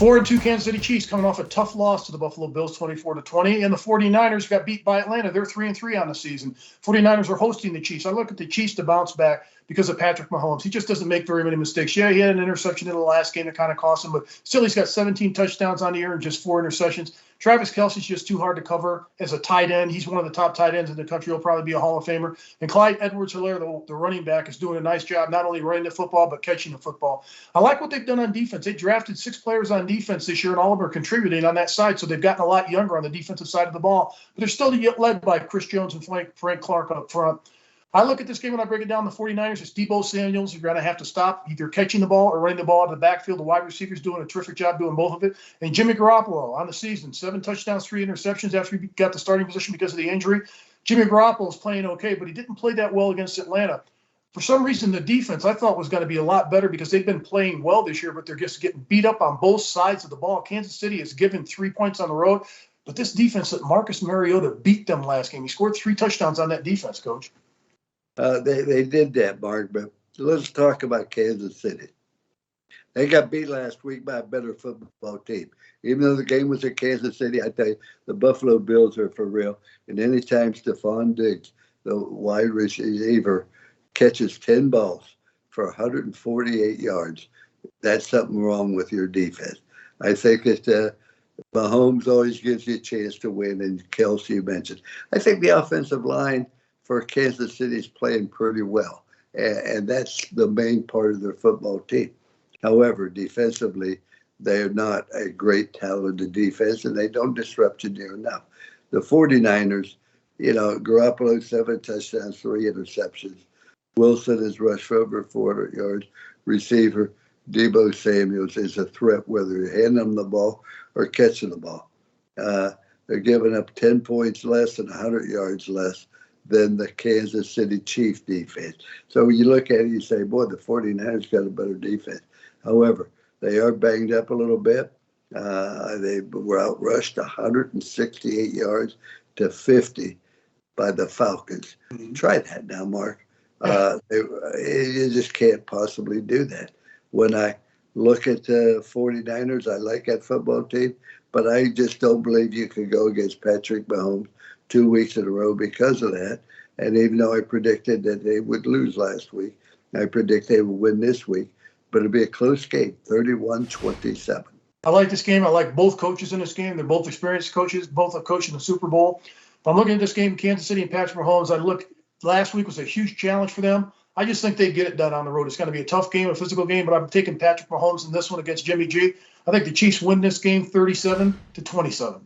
4-2 Kansas City Chiefs coming off a tough loss to the Buffalo Bills 24-20, and the 49ers got beat by Atlanta. They're 3-3 on the season. 49ers are hosting the Chiefs. I look at the Chiefs to bounce back because of Patrick Mahomes. He just doesn't make very many mistakes. Yeah, he had an interception in the last game that kind of cost him, but still he's got 17 touchdowns on the year and just 4 interceptions. Travis Kelce's just too hard to cover as a tight end. He's one of the top tight ends in the country. He'll probably be a Hall of Famer. And Clyde Edwards-Helaire, the running back, is doing a nice job not only running the football but catching the football. I like what they've done on defense. They drafted 6 players on defense this year, and all of them are contributing on that side. So they've gotten a lot younger on the defensive side of the ball. But they're still led by Chris Jones and Frank Clark up front. I look at this game when I break it down, the 49ers, it's Deebo Samuels. You're going to have to stop either catching the ball or running the ball out of the backfield. The wide receiver's doing a terrific job doing both of it. And Jimmy Garoppolo on the season, 7 touchdowns, 3 interceptions after he got the starting position because of the injury. Jimmy Garoppolo is playing okay, but he didn't play that well against Atlanta. For some reason, the defense I thought was going to be a lot better because they've been playing well this year, but they're just getting beat up on both sides of the ball. Kansas City has given 3 points on the road, but this defense that Marcus Mariota beat them last game. He scored 3 touchdowns on that defense, Coach. They did that, Mark, but let's talk about Kansas City. They got beat last week by a better football team. Even though the game was at Kansas City, I tell you, the Buffalo Bills are for real. And anytime Stephon Diggs, the wide receiver, catches 10 balls for 148 yards, that's something wrong with your defense. I think that Mahomes always gives you a chance to win, and Kelsey, you mentioned. I think the offensive line for Kansas City is playing pretty well, and that's the main part of their football team. However, defensively, they're not a great talented defense, and they don't disrupt you near enough. The 49ers, Garoppolo, 7 touchdowns, 3 interceptions. Wilson has rushed for over 400 yards. Receiver Deebo Samuels is a threat, whether you're handing them the ball or catching the ball. They're giving up 10 points less and 100 yards less than the Kansas City Chiefs defense. So when you look at it, you say, boy, the 49ers got a better defense. However, they are banged up a little bit. They were outrushed 168 yards to 50 by the Falcons. Mm-hmm. Try that now, Mark. You just can't possibly do that. When I look at the 49ers, I like that football team, but I just don't believe you can go against Patrick Mahomes 2 weeks in a row because of that. And even though I predicted that they would lose last week, I predict they will win this week. But it'll be a close game, 31-27. I like this game. I like both coaches in this game. They're both experienced coaches. Both have coached in the Super Bowl. If I'm looking at this game, Kansas City and Patrick Mahomes, last week was a huge challenge for them. I just think they get it done on the road. It's going to be a tough game, a physical game, but I'm taking Patrick Mahomes in this one against Jimmy G. I think the Chiefs win this game 37-27.